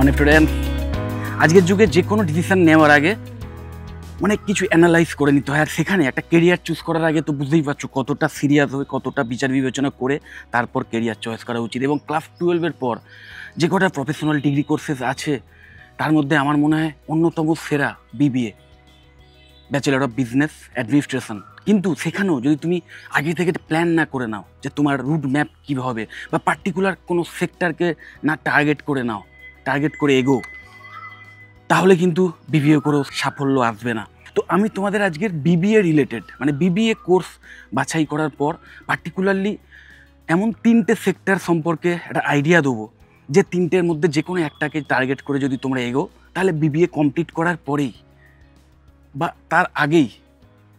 মানে স্টুডেন্ট আজকের যুগে যে কোনো ডিসিশন নেওয়ার আগে অনেক কিছু অ্যানালাইজ করে নিতে হয়। আর সেখানে একটা কেরিয়ার চুজ করার আগে তো বুঝতেই পারছো কতটা সিরিয়াস হবে, কতটা বিচার বিবেচনা করে তারপর কেরিয়ার চয়েস করা উচিত। এবং ক্লাস 12-এর পর যে কটা প্রফেশনাল ডিগ্রি কোর্সেস আছে তার মধ্যে আমার মনে হয় অন্যতম সেরা BBA, bachelor of business administration. কিন্তু সেখানেও যদি তুমি আগে থেকে প্ল্যান না করে নাও যে তোমার রুট ম্যাপ কী হবে, বা পার্টিকুলার কোনো সেক্টরকে না টার্গেট করে নাও, টার্গেট করে এগো, তাহলে কিন্তু বিবিএ করেও সাফল্য আসবে না। তো আমি তোমাদের আজকের বিবিএ রিলেটেড মানে বিবিএ কোর্স বাছাই করার পর পার্টিকুলারলি এমন 3টে সেক্টর সম্পর্কে একটা আইডিয়া দেবো, যে 3টের মধ্যে যে কোনো একটাকে টার্গেট করে যদি তোমরা এগো, তাহলে বিবিএ কমপ্লিট করার পরেই বা তার আগেই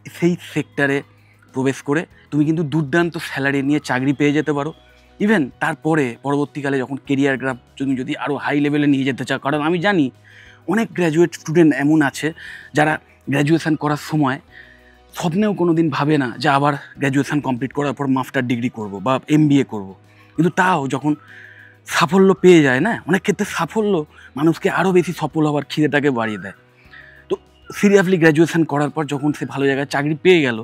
সেই সেক্টরে প্রবেশ করে তুমি কিন্তু দুর্দান্ত স্যালারি নিয়ে চাকরি পেয়ে যেতে পারো। ইভেন তারপরে পরবর্তীকালে যখন কেরিয়ার গ্রাফ তুমি যদি আরও হাই লেভেলে নিয়ে যেতে চাও, কারণ আমি জানি অনেক গ্র্যাজুয়েট স্টুডেন্ট এমন আছে যারা গ্র্যাজুয়েশান করার সময় স্বপ্নেও কোনো দিন ভাবে না যে আবার গ্র্যাজুয়েশান কমপ্লিট করার পর মাস্টার ডিগ্রি করব বা এমবিএ করব। কিন্তু তাও যখন সাফল্য পেয়ে যায় না, অনেক ক্ষেত্রে সাফল্য মানুষকে আরও বেশি সফল হওয়ার খিদেটাকে বাড়িয়ে দেয়। তো সিরিয়াসলি গ্র্যাজুয়েশান করার পর যখন সে ভালো জায়গায় চাকরি পেয়ে গেল,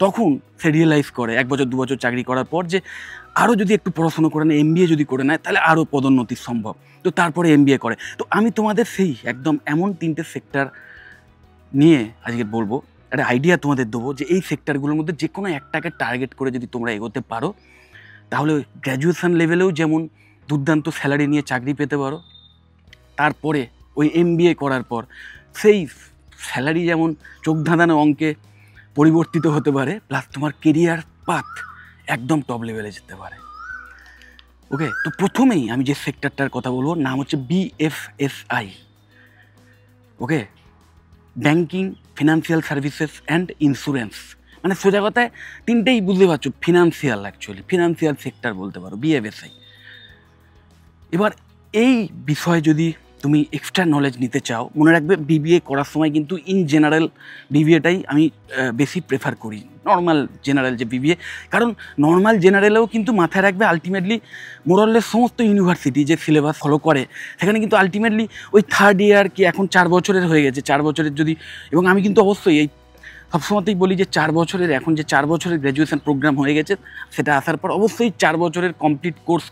তখন সে রিয়েলাইজ করে 1 বছর 2 বছর চাকরি করার পর যে আরও যদি একটু পড়াশোনা করে নেয়, এমবিএ যদি করে নেয়, তাহলে আরও পদোন্নতি সম্ভব। তো তারপরে এমবিএ করে। তো আমি তোমাদের সেই একদম এমন 3টে সেক্টর নিয়ে আজকে বলবো, একটা আইডিয়া তোমাদের দেবো যে এই সেক্টরগুলোর মধ্যে যে কোনো একটাকে টার্গেট করে যদি তোমরা এগোতে পারো, তাহলে গ্র্যাজুয়েশান লেভেলেও যেমন দুর্দান্ত স্যালারি নিয়ে চাকরি পেতে পারো, তারপরে ওই এমবিএ করার পর সেই স্যালারি যেমন চোখ ধাঁধানো অঙ্কে পরিবর্তিত হতে পারে, প্লাস তোমার কেরিয়ার পাথ একদম টপ লেভেলে যেতে পারে। ওকে, তো প্রথমেই আমি যে সেক্টরটার কথা বলবো নাম হচ্ছে বিএফএসআই। ওকে, banking, financial services and insurance. মানে সোজা কথায় 3টেই বুঝতে পারছো, ফিনান্সিয়াল, অ্যাকচুয়ালি ফিনান্সিয়াল সেক্টর বলতে পারো বিএফএসআই। এবার এই বিষয়ে যদি তুমি এক্সট্রা নলেজ নিতে চাও, মনে রাখবে বিবিএ করার সময় কিন্তু ইন জেনারেল বিবিএটাই আমি বেশি প্রেফার করি, নর্মাল জেনারেল যে বিবিএ। কারণ নর্মাল জেনারেলেও কিন্তু মাথায় রাখবে আলটিমেটলি মোরাললেস সমস্ত ইউনিভার্সিটি যে সিলেবাস ফলো করে, সেখানে কিন্তু আলটিমেটলি ওই 3rd ইয়ার কি এখন 4 বছরের হয়ে গেছে, 4 বছরের যদি, এবং আমি কিন্তু অবশ্যই এই সবসময়তেই বলি যে 4 বছরের, এখন যে 4 বছরের গ্র্যাজুয়েশন প্রোগ্রাম হয়ে গেছে, সেটা আসার পর অবশ্যই 4 বছরের কমপ্লিট কোর্স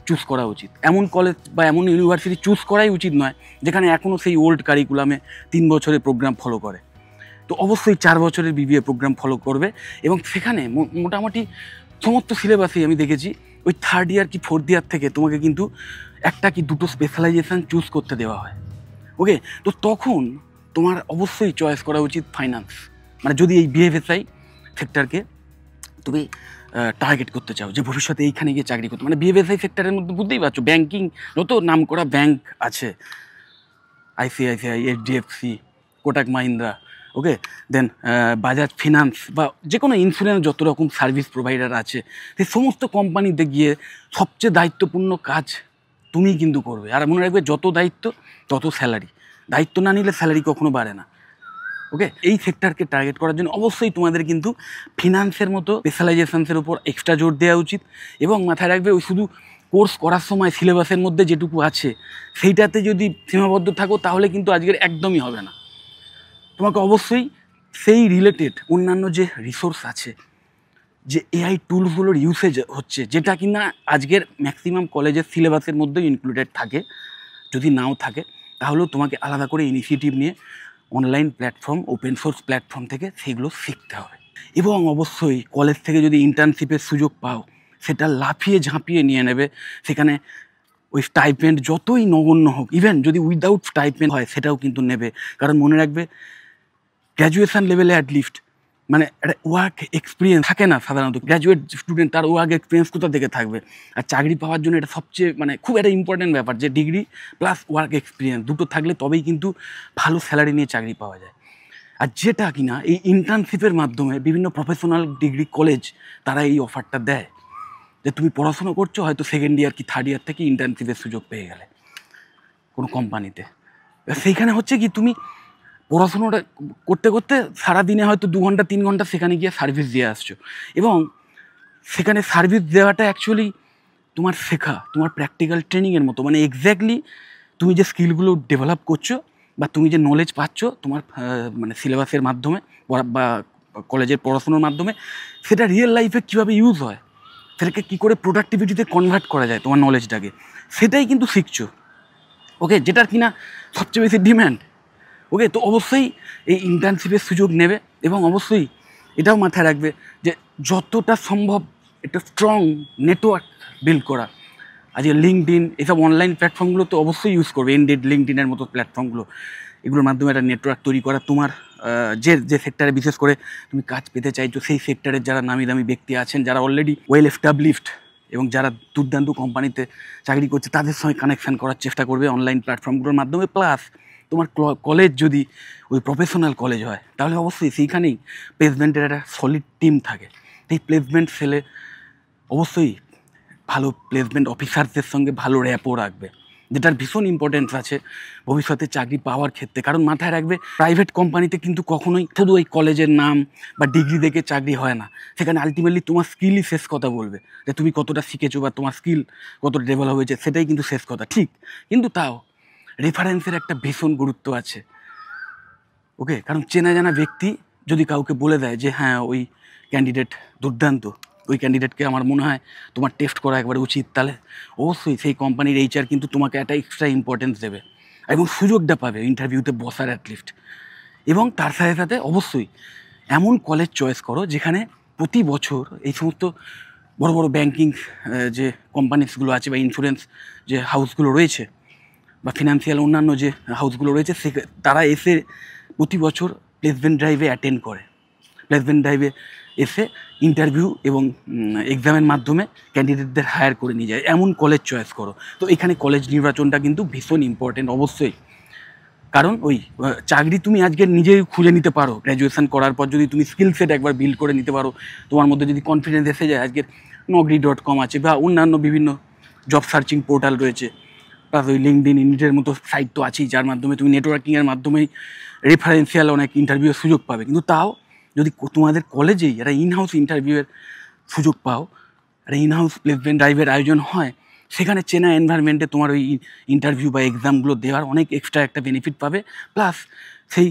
চুজ করা উচিত। এমন কলেজ বা এমন ইউনিভার্সিটি চুজ করাই উচিত নয় যেখানে এখনও সেই ওল্ড কারিকুলামে 3 বছরের প্রোগ্রাম ফলো করে। তো অবশ্যই 4 বছরের বিবিএ প্রোগ্রাম ফলো করবে, এবং সেখানে মোটামুটি সমস্ত সিলেবাসেই আমি দেখেছি ওই 3rd ইয়ার কি 4th ইয়ার থেকে তোমাকে কিন্তু একটা কি দুটো স্পেশালাইজেশান চুজ করতে দেওয়া হয়। ওকে, তো তখন তোমার অবশ্যই চয়েস করা উচিত ফাইন্যান্স, মানে যদি এই বিএফএসআই সেক্টরকে তুমি টার্গেট করতে চাও যে ভবিষ্যতে এইখানে গিয়ে চাকরি করতে, মানে বিএফএসআই সেক্টরের মধ্যে বুঝতেই পারছো ব্যাঙ্কিং, যত নাম করা ব্যাঙ্ক আছে, আইসিআইসিআই, এইচডিএফসি, কোটাক মাহিন্দ্রা, ওকে, দেন বাজাজ ফিনান্স, বা যে কোনো ইন্স্যুরেন্স যত রকম সার্ভিস প্রোভাইডার আছে, সেই সমস্ত কোম্পানিতে গিয়ে সবচেয়ে দায়িত্বপূর্ণ কাজ তুমিই কিন্তু করবে। আর মনে রাখবে যত দায়িত্ব তত স্যালারি, দায়িত্ব না নিলে স্যালারি কখনো বাড়ে না। ওকে, এই সেক্টরকে টার্গেট করার জন্য অবশ্যই তোমাদের কিন্তু ফিনান্সের মতো স্পেশালাইজেশনসের উপর এক্সট্রা জোর দেওয়া উচিত। এবং মাথায় রাখবে ওই শুধু কোর্স করার সময় সিলেবাসের মধ্যে যেটুকু আছে সেইটাতে যদি সীমাবদ্ধ থাকো, তাহলে কিন্তু আজকের একদমই হবে না। তোমাকে অবশ্যই সেই রিলেটেড অন্যান্য যে রিসোর্স আছে, যে এআই টুলসগুলোর ইউসেজ হচ্ছে, যেটা কিনা আজকের ম্যাক্সিমাম কলেজের সিলেবাসের মধ্যেই ইনক্লুডেড থাকে, যদি নাও থাকে তাহলেও তোমাকে আলাদা করে ইনিশিয়েটিভ নিয়ে online platform, open source platform থেকে সেগুলো শিখতে হবে। এবং অবশ্যই কলেজ থেকে যদি ইন্টার্নশিপের সুযোগ পাও, সেটা লাফিয়ে ঝাঁপিয়ে নিয়ে নেবে। সেখানে ওই স্টাইপেন্ড যতই নগণ্য হোক, ইভেন যদি উইদাউট স্টাইপেন্ড হয় সেটাও কিন্তু নেবে। কারণ মনে রাখবে গ্র্যাজুয়েশান লেভেলে অ্যাটলিস্ট মানে একটা ওয়ার্ক এক্সপিরিয়েন্স থাকে না সাধারণত। গ্র্যাজুয়েট স্টুডেন্ট তার ওয়ার্ক এক্সপিরিয়েন্স কোথা থেকে থাকবে? আর চাকরি পাওয়ার জন্য এটা সবচেয়ে মানে খুব একটা ইম্পর্টেন্ট ব্যাপার, যে ডিগ্রি প্লাস ওয়ার্ক এক্সপিরিয়েন্স দুটো থাকলে তবেই কিন্তু ভালো স্যালারি নিয়ে চাকরি পাওয়া যায়। আর যেটা কিনা এই ইন্টার্নশিপের মাধ্যমে বিভিন্ন প্রফেশনাল ডিগ্রি কলেজ তারা এই অফারটা দেয়, যে তুমি পড়াশোনা করছো, হয়তো 2nd ইয়ার কি 3rd ইয়ার থেকে ইন্টার্নশিপের সুযোগ পেয়ে গেলে কোনো কোম্পানিতে। সেইখানে হচ্ছে কি, তুমি পড়াশোনাটা করতে করতে সারাদিনে হয়তো 2 ঘন্টা 3 ঘন্টা সেখানে গিয়ে সার্ভিস দিয়ে আসছো, এবং সেখানে সার্ভিস দেওয়াটা অ্যাকচুয়ালি তোমার শেখা, তোমার প্র্যাকটিক্যাল ট্রেনিংয়ের মতো, মানে এক্স্যাক্টলি তুমি যে স্কিলগুলো ডেভেলপ করছো বা তুমি যে নলেজ পাচ্ছ তোমার মানে সিলেবাসের মাধ্যমে বা কলেজের পড়াশোনার মাধ্যমে, সেটা রিয়েল লাইফে কীভাবে ইউজ হয়, সেটাকে কী করে প্রোডাক্টিভিটিতে কনভার্ট করা যায় তোমার নলেজটাকে, সেটাই কিন্তু শিখছো। ওকে, যেটার কিনা সবচেয়ে বেশি ডিম্যান্ড। ওকে, তো অবশ্যই এই ইন্টার্নশিপের সুযোগ নেবে এবং অবশ্যই এটাও মাথায় রাখবে যে যতটা সম্ভব একটা স্ট্রং নেটওয়ার্ক বিল্ড করা। আজকে লিঙ্কডইন এসব অনলাইন প্ল্যাটফর্মগুলো তো অবশ্যই ইউজ করবে, ইনডিড, লিঙ্কডইনের মতো প্ল্যাটফর্মগুলো। এগুলোর মাধ্যমে একটা নেটওয়ার্ক তৈরি করা, তোমার যে সেক্টরে বিশেষ করে তুমি কাজ পেতে চাইছো সেই সেক্টরের যারা নামি দামি ব্যক্তি আছেন, যারা অলরেডি ওয়েল এস্টাবলিশড এবং যারা দুর্দান্ত কোম্পানিতে চাকরি করছে, তাদের সঙ্গে কানেকশান করার চেষ্টা করবে অনলাইন প্ল্যাটফর্মগুলোর মাধ্যমে। প্লাস তোমার কলেজ যদি ওই প্রফেশনাল কলেজ হয় তাহলে অবশ্যই সেইখানেই প্লেসমেন্টের একটা সলিড টিম থাকে। এই প্লেসমেন্ট সেলে অবশ্যই ভালো প্লেসমেন্ট অফিসারদের সঙ্গে ভালো র্যাপও রাখবে, যেটার ভীষণ ইম্পর্টেন্স আছে ভবিষ্যতে চাকরি পাওয়ার ক্ষেত্রে। কারণ মাথায় রাখবে, প্রাইভেট কোম্পানিতে কিন্তু কখনোই শুধু ওই কলেজের নাম বা ডিগ্রি দেখে চাকরি হয় না। সেখানে আলটিমেটলি তোমার স্কিলই শেষ কথা বলবে, যে তুমি কতটা শিখেছো বা তোমার স্কিল কতটা ডেভেলপ হয়েছে, সেটাই কিন্তু শেষ কথা। ঠিক, কিন্তু তাও রেফারেন্সের একটা ভীষণ গুরুত্ব আছে। ওকে, কারণ চেনা জানা ব্যক্তি যদি কাউকে বলে দেয় যে হ্যাঁ ওই ক্যান্ডিডেট দুর্দান্ত, ওই ক্যান্ডিডেটকে আমার মনে হয় তোমার টেস্ট করা একবারে উচিত, তাহলে অবশ্যই সেই কোম্পানির এইচআর কিন্তু তোমাকে একটা এক্সট্রা ইম্পর্টেন্স দেবে এবং সুযোগটা পাবে ইন্টারভিউতে বসার অ্যাটলিস্ট। এবং তার সাথে সাথে অবশ্যই এমন কলেজ চয়েস করো যেখানে প্রতি বছর এই সমস্ত বড় বড় ব্যাংকিং যে কোম্পানিসগুলো আছে বা ইন্স্যুরেন্স যে হাউসগুলো রয়েছে বা ফিনান্সিয়াল অন্যান্য যে হাউসগুলো রয়েছে, তারা এসে প্রতি বছর প্লেসমেন্ট ড্রাইভে অ্যাটেন্ড করে। প্লেসমেন্ট ড্রাইভে এসে ইন্টারভিউ এবং এক্সামের মাধ্যমে ক্যান্ডিডেটদের হায়ার করে নিয়ে যায়, এমন কলেজ চয়েস করো। তো এখানে কলেজ নির্বাচনটা কিন্তু ভীষণ ইম্পর্টেন্ট অবশ্যই। কারণ ওই চাকরি তুমি আজকে নিজেই খুঁজে নিতে পারো, গ্র্যাজুয়েশন করার পর যদি তুমি স্কিল সেট একবার বিল্ড করে নিতে পারো, তোমার মধ্যে যদি কনফিডেন্স এসে যায়, আজকের naukri.com আছে বা অন্যান্য বিভিন্ন জব সার্চিং পোর্টাল রয়েছে, প্লাস ওই লিঙ্কডইন, ইনডিডের মতো সাইট তো আছেই, যার মাধ্যমে তুমি নেটওয়ার্কিংয়ের মাধ্যমেই রেফারেন্সিয়াল অনেক ইন্টারভিউয়ের সুযোগ পাবে। কিন্তু তাও যদি তোমাদের কলেজেই একটা ইনহাউস ইন্টারভিউয়ের সুযোগ পাও, একটা ইনহাউস প্লেসমেন্ট ড্রাইভের আয়োজন হয়, সেখানে চেনা এনভায়রনমেন্টে তোমার ওই ইন্টারভিউ বা এক্সামগুলো দেওয়ার অনেক এক্সট্রা একটা বেনিফিট পাবে। প্লাস সেই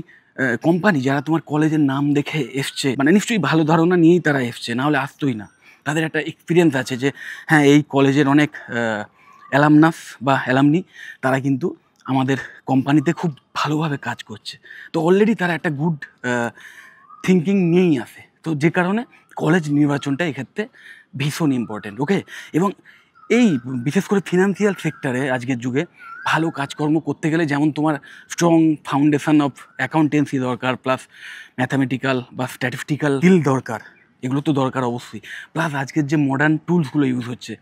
কোম্পানি যারা তোমার কলেজের নাম দেখে এসছে, মানে নিশ্চয়ই ভালো ধারণা নিয়েই তারা এসছে, নাহলে আসতোই না। তাদের একটা এক্সপিরিয়েন্স আছে যে হ্যাঁ এই কলেজের অনেক অ্যালামনাস বা অ্যালামনি তারা কিন্তু আমাদের কোম্পানিতে খুব ভালোভাবে কাজ করছে। তো অলরেডি তারা একটা গুড থিঙ্কিং নিয়েই আসে। তো যে কারণে কলেজ নির্বাচনটা এক্ষেত্রে ভীষণ ইম্পর্টেন্ট। ওকে, এবং এই বিশেষ করে ফিনান্সিয়াল সেক্টরে আজকের যুগে ভালো কাজকর্ম করতে গেলে যেমন তোমার স্ট্রং ফাউন্ডেশন অফ অ্যাকাউন্টেন্সি দরকার, প্লাস ম্যাথামেটিক্যাল বা স্ট্যাটিস্টিক্যাল স্কিল দরকার, এগুলো তো দরকার অবশ্যই। প্লাস আজকের যে মডার্ন টুলসগুলো ইউজ হচ্ছে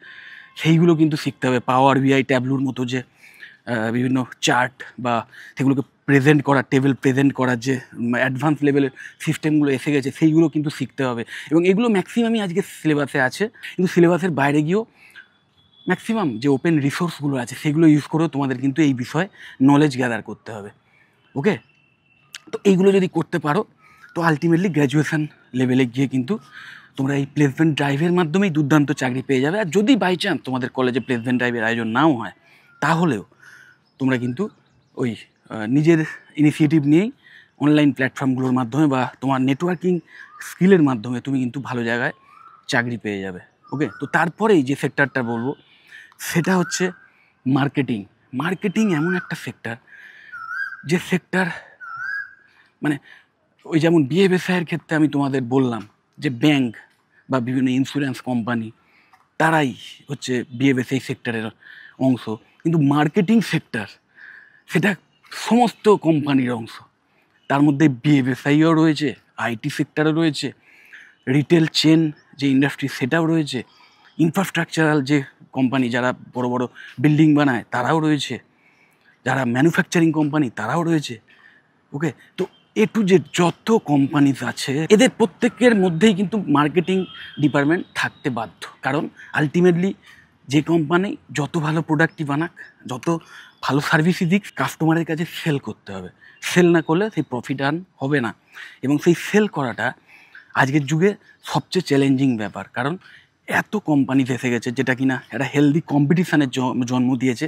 সেইগুলো কিন্তু শিখতে হবে। পাওয়ার বিআই, ট্যাবলুর মতো যে বিভিন্ন চার্ট বা সেগুলোকে প্রেজেন্ট করা, টেবিল প্রেজেন্ট করার যে অ্যাডভান্স লেভেলের সিস্টেমগুলো এসে গেছে, সেইগুলো কিন্তু শিখতে হবে। এবং এগুলো ম্যাক্সিমামই আজকে সিলেবাসে আছে, কিন্তু সিলেবাসের বাইরে গিয়েও ম্যাক্সিমাম যে ওপেন রিসোর্সগুলো আছে সেগুলো ইউজ করেও তোমাদের কিন্তু এই বিষয়ে নলেজ গ্যাদার করতে হবে। ওকে, তো এইগুলো যদি করতে পারো তো আলটিমেটলি গ্র্যাজুয়েশন লেভেলে গিয়ে কিন্তু তোমরা এই প্লেসমেন্ট ড্রাইভের মাধ্যমেই দুর্দান্ত চাকরি পেয়ে যাবে। আর যদি বাই চান্স তোমাদের কলেজে প্লেসমেন্ট ড্রাইভের আয়োজন নাও হয়, তাহলেও তোমরা কিন্তু ওই নিজের ইনিশিয়েটিভ নিয়েই অনলাইন প্ল্যাটফর্মগুলোর মাধ্যমে বা তোমার নেটওয়ার্কিং স্কিলের মাধ্যমে তুমি কিন্তু ভালো জায়গায় চাকরি পেয়ে যাবে। ওকে, তো তারপরেই যে সেক্টরটা বলবো সেটা হচ্ছে মার্কেটিং। মার্কেটিং এমন একটা সেক্টর, যে সেক্টর মানে ওই যেমন বিএফএসআইয়ের ক্ষেত্রে আমি তোমাদের বললাম যে ব্যাংক বা বিভিন্ন ইন্স্যুরেন্স কোম্পানি তারাই হচ্ছে বিএফএসআই সেক্টরের অংশ, কিন্তু মার্কেটিং সেক্টর সেটা সমস্ত কোম্পানির অংশ। তার মধ্যে বিএফএসআইও রয়েছে, আইটি সেক্টরও রয়েছে, রিটেল চেন যে ইন্ডাস্ট্রি সেটাও রয়েছে, ইনফ্রাস্ট্রাকচারাল যে কোম্পানি যারা বড় বড় বিল্ডিং বানায় তারাও রয়েছে, যারা ম্যানুফ্যাকচারিং কোম্পানি তারাও রয়েছে। ওকে, তো এ টু জেড যত কোম্পানিজ আছে এদের প্রত্যেকের মধ্যেই কিন্তু মার্কেটিং ডিপার্টমেন্ট থাকতে বাধ্য। কারণ আলটিমেটলি যে কোম্পানি যত ভালো প্রোডাক্টই বানাক, যত ভালো সার্ভিসই দিক, কাস্টমারের কাছে সেল করতে হবে। সেল না করলে সেই প্রফিট আর্ন হবে না। এবং সেই সেল করাটা আজকের যুগে সবচেয়ে চ্যালেঞ্জিং ব্যাপার, কারণ এত কোম্পানি এসে গেছে যেটা কিনা একটা হেলদি কম্পিটিশানের জন্ম দিয়েছে,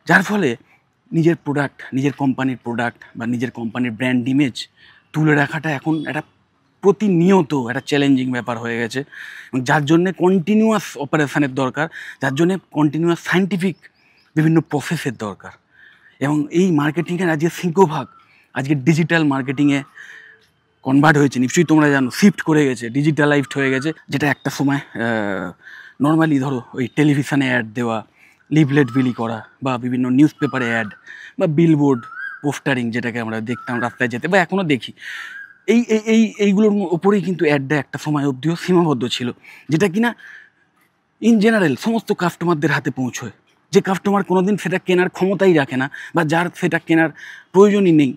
যার ফলে নিজের প্রোডাক্ট, নিজের কোম্পানির প্রোডাক্ট বা নিজের কোম্পানির ব্র্যান্ড ইমেজ তুলে রাখাটা এখন একটা প্রতিনিয়ত একটা চ্যালেঞ্জিং ব্যাপার হয়ে গেছে, যার জন্যে কন্টিনিউয়াস অপারেশনের দরকার, যার জন্যে কন্টিনিউয়াস সায়েন্টিফিক বিভিন্ন প্রসেসের দরকার। এবং এই মার্কেটিংয়ের আজকে সিংহভাগ আজকে ডিজিটাল মার্কেটিংয়ে কনভার্ট হয়েছে, নিশ্চয়ই তোমরা জানো, শিফট করে গেছে, ডিজিটালাইজড হয়ে গেছে। যেটা একটা সময় নর্মালি ধরো ওই টেলিভিশনে অ্যাড দেওয়া, লিফলেট বিলি করা, বা বিভিন্ন নিউজ পেপারে অ্যাড, বা বিলবোর্ড পোস্টারিং যেটাকে আমরা দেখতাম রাস্তায় যেতে, বা এখনও দেখি, এইগুলোর ওপরেই কিন্তু অ্যাডটা একটা সময় অবধিও সীমাবদ্ধ ছিল, যেটা কিনা ইন জেনারেল সমস্ত কাস্টমারদের হাতে পৌঁছয়। যে কাস্টমার কোনো দিন সেটা কেনার ক্ষমতাই রাখে না, বা যার সেটা কেনার প্রয়োজনই নেই,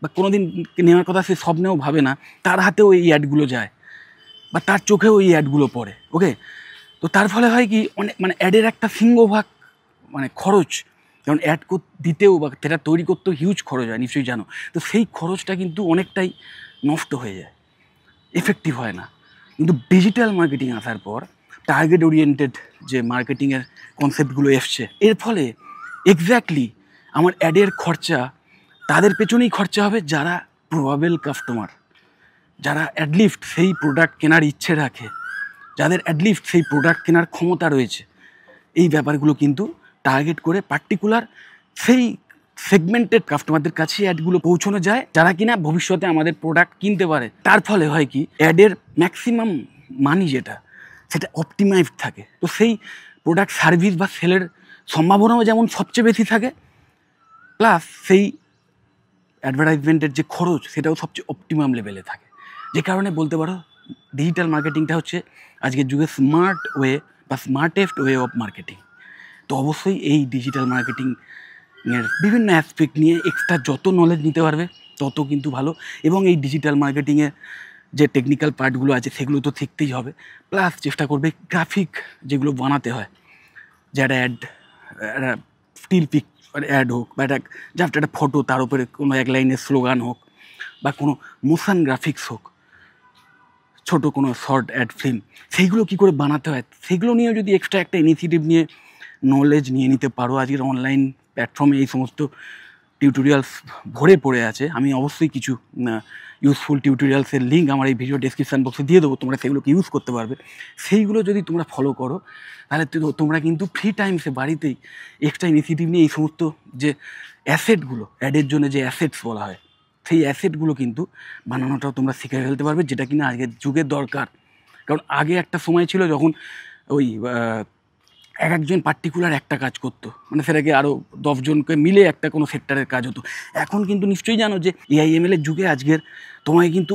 বা কোনো দিন নেওয়ার কথা সে স্বপ্নেও ভাবে না, তার হাতেও এই অ্যাডগুলো যায়, বা তার চোখেও এই অ্যাডগুলো পড়ে। ওকে, তো তার ফলে হয় কি, অনেক মানে অ্যাডের একটা সিংহভাগ মানে খরচ, কারণ অ্যাড দিতেও বা সেটা তৈরি করতেও হিউজ খরচ হয়, নিশ্চয়ই জানো। তো সেই খরচটা কিন্তু অনেকটাই নষ্ট হয়ে যায়, এফেক্টিভ হয় না। কিন্তু ডিজিটাল মার্কেটিং আসার পর টার্গেট ওরিয়েন্টেড যে মার্কেটিংয়ের কনসেপ্টগুলো এসছে, এর ফলে এক্স্যাক্টলি আমার অ্যাডের খরচা তাদের পেছনেই খরচা হবে যারা প্রবাবেল কাস্টমার, যারা অ্যাটলিস্ট সেই প্রোডাক্ট কেনার ইচ্ছে রাখে, যাদের অ্যাটলিস্ট সেই প্রোডাক্ট কেনার ক্ষমতা রয়েছে। এই ব্যাপারগুলো কিন্তু টার্গেট করে পার্টিকুলার সেই সেগমেন্টেড কাস্টমারদের কাছে অ্যাডগুলো পৌঁছানো যায়, যারা কিনা ভবিষ্যতে আমাদের প্রোডাক্ট কিনতে পারে। তার ফলে হয় কি, অ্যাডের ম্যাক্সিমাম মানি যেটা, সেটা অপটিমাইজড থাকে। তো সেই প্রোডাক্ট সার্ভিস বা সেলের সম্ভাবনাও যেমন সবচেয়ে বেশি থাকে, প্লাস সেই অ্যাডভার্টাইজমেন্টের যে খরচ সেটাও সবচেয়ে অপটিমাম লেভেলে থাকে। যে কারণে বলতে পারো ডিজিটাল মার্কেটিংটা হচ্ছে আজকের যুগে স্মার্ট ওয়ে বা স্মার্টেস্ট ওয়ে অফ মার্কেটিং। তো অবশ্যই এই ডিজিটাল মার্কেটিংয়ের বিভিন্ন অ্যাসপেক্ট নিয়ে এক্সট্রা যত নলেজ নিতে পারবে তত কিন্তু ভালো। এবং এই ডিজিটাল মার্কেটিংয়ের যে টেকনিক্যাল পার্টগুলো আছে সেগুলো তো শিখতেই হবে, প্লাস চেষ্টা করবে গ্রাফিক যেগুলো বানাতে হয়, যে একটা অ্যাড, একটা স্টিল পিক অ্যাড হোক, বা একটা জাস্ট একটা ফটো, তার উপরে কোনো এক লাইনের স্লোগান হোক, বা কোনো মোশন গ্রাফিক্স হোক, ছোটো কোনো শর্ট অ্যাড ফিল্ম, সেইগুলো কী করে বানাতে হয় সেগুলো নিয়েও যদি এক্সট্রা একটা ইনিশিয়েটিভ নিয়ে নলেজ নিয়ে নিতে পারো। আজকের অনলাইন প্ল্যাটফর্মে এই সমস্ত টিউটোরিয়ালস ভরে পড়ে আছে। আমি অবশ্যই কিছু ইউজফুল টিউটোরিয়ালসের লিঙ্ক আমার এই ভিডিও ডেসক্রিপশান বক্সে দিয়ে দেবো, তোমরা সেগুলোকে ইউজ করতে পারবে। সেইগুলো যদি তোমরা ফলো করো, তাহলে তোমরা কিন্তু ফ্রি টাইমসে বাড়িতেই এক্সট্রা ইনিশিয়েটিভ নিয়ে এই সমস্ত যে অ্যাসেটগুলো, অ্যাডের জন্য যে অ্যাসেটস বলা হয়, সেই অ্যাসেটগুলো কিন্তু বানানোটাও তোমরা শিখে ফেলতে পারবে, যেটা কিনা আজকের যুগের দরকার। কারণ আগে একটা সময় ছিল যখন ওই একজন পার্টিকুলার একটা কাজ করতো, মানে সেটাকে আরও 10 জনকে মিলে একটা কোনো সেক্টরের কাজ হতো। এখন কিন্তু নিশ্চয়ই জানো যে AIML এর যুগে আজকের তোমায় কিন্তু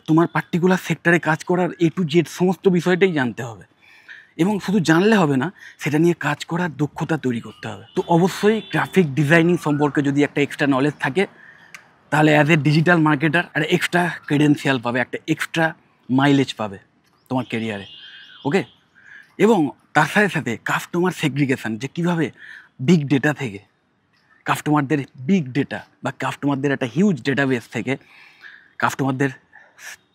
তোমার পার্টিকুলার সেক্টরে কাজ করার A to Z সমস্ত বিষয়টাই জানতে হবে, এবং শুধু জানলে হবে না, সেটা নিয়ে কাজ করার দক্ষতা তৈরি করতে হবে। তো অবশ্যই গ্রাফিক ডিজাইনিং সম্পর্কে যদি একটা এক্সট্রা নলেজ থাকে, তাহলে অ্যাজ এ ডিজিটাল মার্কেটার একটা এক্সট্রা ক্রেডেন্সিয়াল পাবে, একটা এক্সট্রা মাইলেজ পাবে তোমার কেরিয়ারে। ওকে, এবং তার সাথে সাথে কাস্টমার সেগ্রিগেশন, যে কীভাবে বিগ ডেটা থেকে কাস্টমারদের বিগ ডেটা বা কাস্টমারদের একটা হিউজ ডেটাবেস থেকে কাস্টমারদের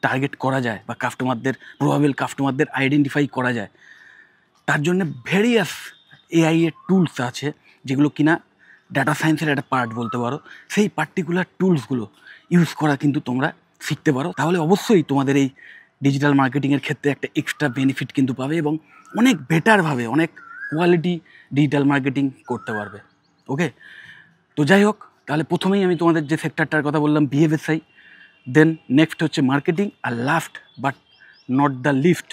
টার্গেট করা যায়, বা কাস্টমারদের প্রবাবেল কাস্টমারদের আইডেন্টিফাই করা যায়। তার জন্য ভেরিয়াস AI এর টুলস আছে, যেগুলো কিনা ডাটা সায়েন্সের একটা পার্ট বলতে পারো। সেই পার্টিকুলার টুলসগুলো ইউজ করা কিন্তু তোমরা শিখতে পারো, তাহলে অবশ্যই তোমাদের এই ডিজিটাল মার্কেটিংয়ের ক্ষেত্রে একটা এক্সট্রা বেনিফিট কিন্তু পাবে, এবং অনেক বেটারভাবে অনেক কোয়ালিটি ডিজিটাল মার্কেটিং করতে পারবে। ওকে, তো যাই হোক, তাহলে প্রথমেই আমি তোমাদের যে সেক্টরটার কথা বললাম BFSI, দেন নেক্সট হচ্ছে মার্কেটিং, আর last but not the least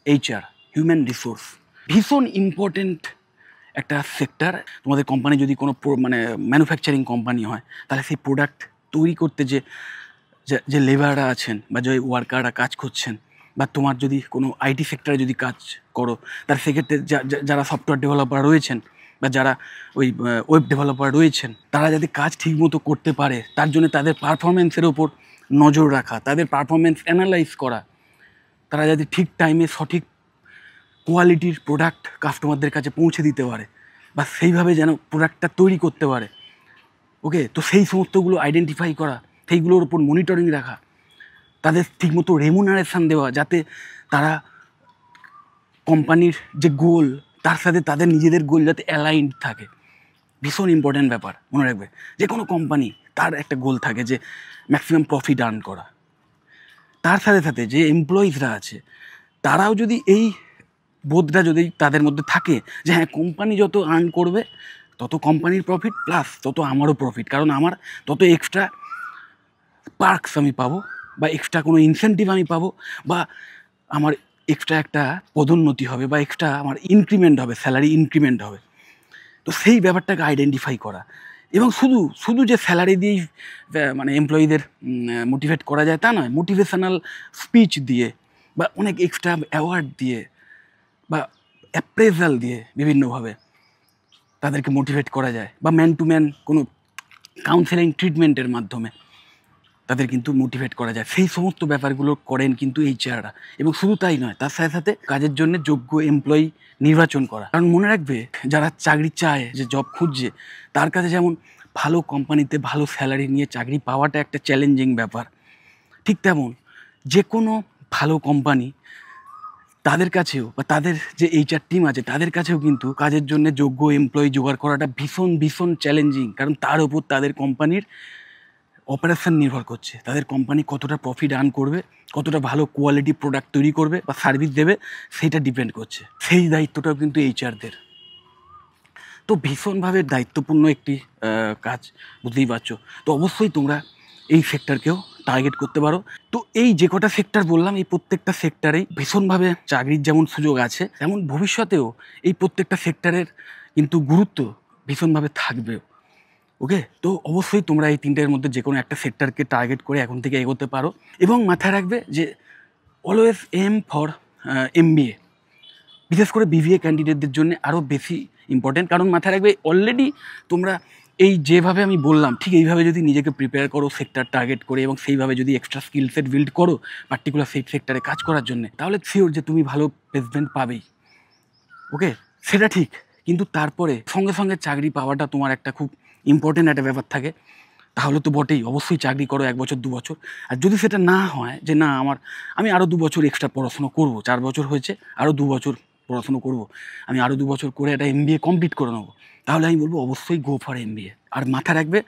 HR, human resource. ভীষণ ইম্পর্টেন্ট একটা সেক্টর। তোমাদের কোম্পানি যদি কোনো মানে ম্যানুফ্যাকচারিং কোম্পানি হয়, তাহলে সেই প্রোডাক্ট তৈরি করতে যে যে লেবাররা আছেন বা যে ওয়ার্কাররা কাজ করছেন, বা তোমার যদি কোনো IT সেক্টরে যদি কাজ করো, তার সেক্ষেত্রে যারা সফটওয়্যার ডেভেলপার রয়েছেন বা যারা ওই ওয়েব ডেভেলপার রয়েছেন, তারা যাতে কাজ ঠিকমতো করতে পারে, তার জন্য তাদের পারফরমেন্সের ওপর নজর রাখা, তাদের পারফরমেন্স অ্যানালাইজ করা, তারা যাতে ঠিক টাইমে সঠিক কোয়ালিটির প্রোডাক্ট কাস্টমারদের কাছে পৌঁছে দিতে পারে, বা সেইভাবে যেন প্রোডাক্টটা তৈরি করতে পারে। ওকে, তো সেই সমস্তগুলো আইডেন্টিফাই করা, সেইগুলোর উপর মনিটরিং রাখা, তাদের ঠিকমতো রেমুনারেশান দেওয়া, যাতে তারা কোম্পানির যে গোল তার সাথে তাদের নিজেদের গোল যাতে অ্যালাইন্ড থাকে। ভীষণ ইম্পর্ট্যান্ট ব্যাপার মনে রাখবে। যে কোনো কোম্পানি তার একটা গোল থাকে যে ম্যাক্সিমাম প্রফিট আর্ন করা। তার সাথে সাথে যে এমপ্লয়িজরা আছে তারাও যদি এই বোধটা যদি তাদের মধ্যে থাকে যে হ্যাঁ কোম্পানি যত আর্ন করবে তত কোম্পানির প্রফিট, প্লাস তত আমারও প্রফিট, কারণ আমার তত এক্সট্রা পার্কস আমি পাবো, বা এক্সট্রা কোনো ইনসেন্টিভ আমি পাবো, বা আমার এক্সট্রা একটা পদোন্নতি হবে, বা এক্সট্রা আমার ইনক্রিমেন্ট হবে, স্যালারি ইনক্রিমেন্ট হবে। তো সেই ব্যাপারটাকে আইডেন্টিফাই করা, এবং শুধু শুধু যে স্যালারি দিয়েই মানে এমপ্লয়ীদের মোটিভেট করা যায় তা নয়, মোটিভেশনাল স্পিচ দিয়ে বা অনেক এক্সট্রা অ্যাওয়ার্ড দিয়ে বা অ্যাপ্রেজাল দিয়ে বিভিন্নভাবে তাদেরকে মোটিভেট করা যায়, বা ম্যান টু ম্যান কোনো কাউন্সেলিং ট্রিটমেন্টের মাধ্যমে তাদের কিন্তু মোটিভেট করা যায়। সেই সমস্ত ব্যাপারগুলো করেন কিন্তু এইচআররা। এবং শুধু তাই নয়, তার সাথে সাথে কাজের জন্য যোগ্য এমপ্লয়ি নির্বাচন করা। কারণ মনে রাখবে, যারা চাকরি চায়, যে জব খুঁজছে, তার কাছে যেমন ভালো কোম্পানিতে ভালো স্যালারি নিয়ে চাকরি পাওয়াটা একটা চ্যালেঞ্জিং ব্যাপার, ঠিক তেমন যে কোনো ভালো কোম্পানি তাদের কাছেও, বা তাদের যে এইচআর টিম আছে তাদের কাছেও কিন্তু কাজের জন্য যোগ্য এমপ্লয়ি জোগাড় করাটা ভীষণ ভীষণ চ্যালেঞ্জিং। কারণ তার উপর তাদের কোম্পানির অপারেশন নির্ভর করছে, তাদের কোম্পানি কতটা প্রফিট আর্ন করবে, কতটা ভালো কোয়ালিটি প্রোডাক্ট তৈরি করবে বা সার্ভিস দেবে, সেটা ডিপেন্ড করছে। সেই দায়িত্বটাও কিন্তু এইচআরদের। তো ভীষণভাবে দায়িত্বপূর্ণ একটি কাজ, বুঝতেই পারছো। তো অবশ্যই তোমরা এই সেক্টরকেও টার্গেট করতে পারো। তো এই যে কটা সেক্টর বললাম, এই প্রত্যেকটা সেক্টরেই ভীষণভাবে চাকরির যেমন সুযোগ আছে, তেমন ভবিষ্যতেও এই প্রত্যেকটা সেক্টরের কিন্তু গুরুত্ব ভীষণভাবে থাকবেও। ওকে, তো অবশ্যই তোমরা এই তিনটের মধ্যে যে কোনো একটা সেক্টরকে টার্গেট করে এখন থেকে এগোতে পারো। এবং মাথায় রাখবে যে অলওয়েজ এম ফর এমবিএ, বিশেষ করে বিবিএ ক্যান্ডিডেটদের জন্য আরও বেশি ইম্পর্টেন্ট। কারণ মাথায় রাখবে, অলরেডি তোমরা এই যেভাবে আমি বললাম ঠিক এইভাবে যদি নিজেকে প্রিপেয়ার করো সেক্টর টার্গেট করে, এবং সেইভাবে যদি এক্সট্রা স্কিল সেট বিল্ড করো পার্টিকুলার সেই সেক্টরে কাজ করার জন্য, তাহলে শিওর যে তুমি ভালো প্লেসমেন্ট পাবেই। ওকে, সেটা ঠিক, কিন্তু তারপরে সঙ্গে সঙ্গে চাকরি পাওয়াটা তোমার একটা খুব ইম্পর্টেন্ট একটা ব্যাপার থাকে। তাহলে তো বটেই, অবশ্যই চাকরি করো 1 বছর 2 বছর। আর যদি সেটা না হয় যে না আমি আরও 2 বছর এক্সট্রা পড়াশুনো করবো, 4 বছর হয়েছে, আরও 2 বছর পড়াশুনো করবো, আমি আরও 2 বছর করে একটা এমবিএ কমপ্লিট করে নেবো, তাহলে আমি বলবো অবশ্যই গো ফর এমবিএ। আর মাথা রাখবে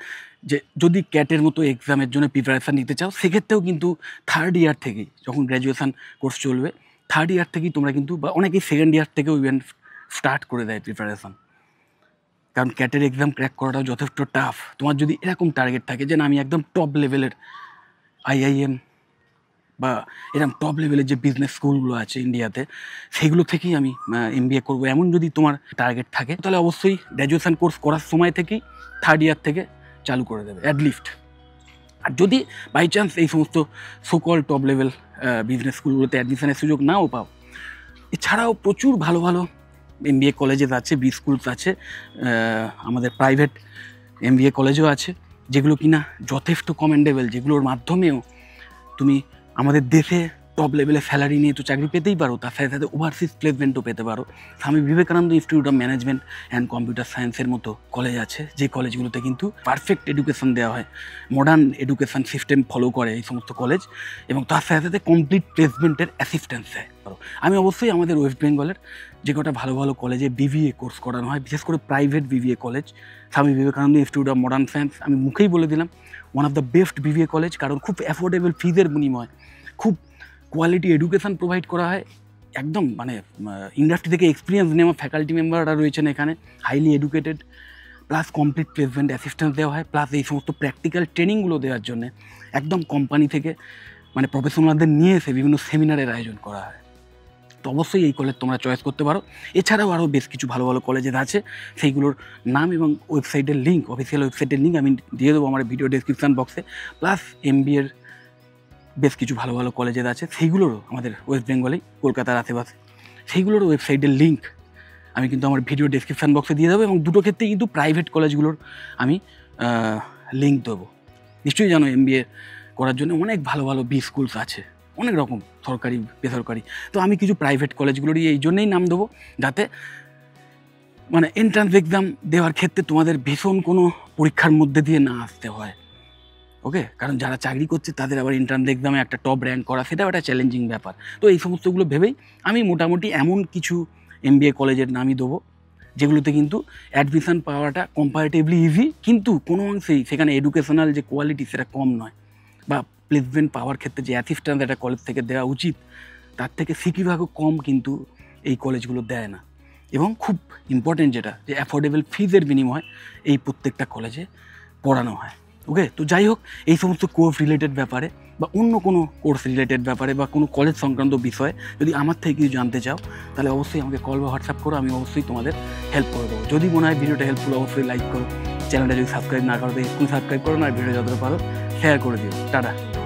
যে যদি ক্যাটের মতো এক্সামের জন্য প্রিপারেশান নিতে চাও, সেক্ষেত্রেও কিন্তু 3rd ইয়ার থেকেই, যখন গ্র্যাজুয়েশান কোর্স চলবে 3rd ইয়ার থেকেই তোমরা কিন্তু, বা অনেকেই 2nd ইয়ার থেকেও ইভেন স্টার্ট করে দেয় প্রিপারেশান। কারণ ক্যাটের এক্সাম ক্র্যাক করাটাও যথেষ্ট টাফ। তোমার যদি এরকম টার্গেট থাকে যে না আমি একদম টপ লেভেলের আইআইএম বা এরকম টপ লেভেলের যে বিজনেস স্কুলগুলো আছে ইন্ডিয়াতে, সেগুলো থেকেই আমি এমবিএ করবো, এমন যদি তোমার টার্গেট থাকে, তাহলে অবশ্যই গ্র্যাজুয়েশান কোর্স করার সময় থেকেই 3rd ইয়ার থেকে চালু করে দেবে অ্যাটলিস্ট। আর যদি বাই চান্স এই সমস্ত সোকল টপ লেভেল বিজনেস স্কুলগুলোতে অ্যাডমিশনের সুযোগ নাও পাও, এছাড়াও প্রচুর ভালো ভালো এমবিএ কলেজেস আছে, বি স্কুলস আছে, আমাদের প্রাইভেট এমবিএ কলেজও আছে, যেগুলো কিনা যথেষ্ট কমেন্ডেবল, যেগুলোর মাধ্যমেও তুমি আমাদের দেশে টপ লেভেলে স্যালারি নিয়ে তো চাকরি পেতেই পারো, তার সাথে সাথে ওভারসিজ প্লেসমেন্টও পেতে পারো। Swami Vivekananda institute of management and computer সায়েন্সের মতো কলেজ আছে, যে কলেজগুলোতে কিন্তু পারফেক্ট এডুকেশন দেওয়া হয়, মডার্ন এডুকেশন সিস্টেম ফলো করে এই সমস্ত কলেজ, এবং তার সাথে সাথে কমপ্লিট প্লেসমেন্টের অ্যাসিস্ট্যান্স দেয়। আমি অবশ্যই আমাদের ওয়েস্ট বেঙ্গলের যে কটা ভালো ভালো কলেজে বিবিএ কোর্স করানো হয়, বিশেষ করে private BBA college, Swami Vivekananda institute of modern science, আমি মুখেই বলে দিলাম one of the best BBA college. কারণ খুব অ্যাফোর্ডেবল ফিজের বিনিময়ে খুব কোয়ালিটি এডুকেশান প্রোভাইড করা হয়। একদম মানে ইন্ডাস্ট্রি থেকে এক্সপিরিয়েন্স নেওয়া ফ্যাকাল্টি মেম্বাররা রয়েছেন এখানে, highly educated, plus complete placement assistance দেওয়া হয়, প্লাস এই সমস্ত প্র্যাকটিক্যাল ট্রেনিংগুলো দেওয়ার জন্য একদম কোম্পানি থেকে মানে প্রফেশনালদের নিয়ে এসে বিভিন্ন সেমিনারের আয়োজন করা হয়। তো অবশ্যই এই কলেজ তোমরা চয়েস করতে পারো। এছাড়াও আরও বেশ কিছু ভালো ভালো কলেজেস আছে, সেইগুলোর নাম এবং ওয়েবসাইটের লিঙ্ক, অফিসিয়াল ওয়েবসাইটের লিঙ্ক আমি দিয়ে দেবো আমার ভিডিও ডেসক্রিপশান বক্সে। প্লাস এমবিএর বেশ কিছু ভালো ভালো কলেজেস আছে, সেইগুলোরও আমাদের ওয়েস্ট বেঙ্গলেই, কলকাতার আশেপাশে, সেইগুলোর ওয়েবসাইটের লিঙ্ক আমি কিন্তু আমার ভিডিও ডেসক্রিপশান বক্সে দিয়ে দেবো। এবং দুটো ক্ষেত্রেই কিন্তু প্রাইভেট কলেজগুলোর আমি লিঙ্ক দেবো। নিশ্চয়ই জানো এমবিএ করার জন্য অনেক ভালো ভালো বি স্কুলস আছে, অনেক রকম, সরকারি বেসরকারি। তো আমি কিছু প্রাইভেট কলেজগুলোরই এই জন্যই নাম দেবো, যাতে মানে এন্ট্রান্স এক্সাম দেওয়ার ক্ষেত্রে তোমাদের ভীষণ কোনো পরীক্ষার মধ্যে দিয়ে না আসতে হয়। ওকে, কারণ যারা চাকরি করছে তাদের আবার এন্ট্রান্স এক্সামে একটা টপ র্যাঙ্ক করা, সেটাও একটা চ্যালেঞ্জিং ব্যাপার। তো এই সমস্তগুলো ভেবেই আমি মোটামুটি এমন কিছু এমবিএ কলেজের নামই দেবো যেগুলোতে কিন্তু অ্যাডমিশন পাওয়াটা কম্পারেটিভলি ইজি, কিন্তু কোনো অংশেই সেখানে এডুকেশনাল যে কোয়ালিটি সেটা কম নয়, বা প্লেসমেন্ট পাওয়ার ক্ষেত্রে যে অ্যাসিস্ট্যান্স একটা কলেজ থেকে দেওয়া উচিত তার থেকে 60 ভাগও কম কিন্তু এই কলেজগুলো দেয় না। এবং খুব ইম্পর্টেন্ট যেটা, যে অ্যাফোর্ডেবল ফিজের বিনিময়ে এই প্রত্যেকটা কলেজে পড়ানো হয়। ওকে, তো যাই হোক, এই সমস্ত কোর্স রিলেটেড ব্যাপারে বা অন্য কোনো কোর্স রিলেটেড ব্যাপারে বা কোনো কলেজ সংক্রান্ত বিষয়ে যদি আমার থেকে কিছু জানতে চাও, তাহলে অবশ্যই আমাকে কল বা হোয়াটসঅ্যাপ করো, আমি অবশ্যই তোমাদের হেল্প করে দেবো। যদি মনে হয় ভিডিওটা হেল্পফুল, অবশ্যই লাইক করো, চ্যানেলটা যদি সাবস্ক্রাইব না করো তো এক্ষুনি সাবস্ক্রাইব করো, না ভিডিও যতটা পারো শেয়ার করে দিও। টাটা।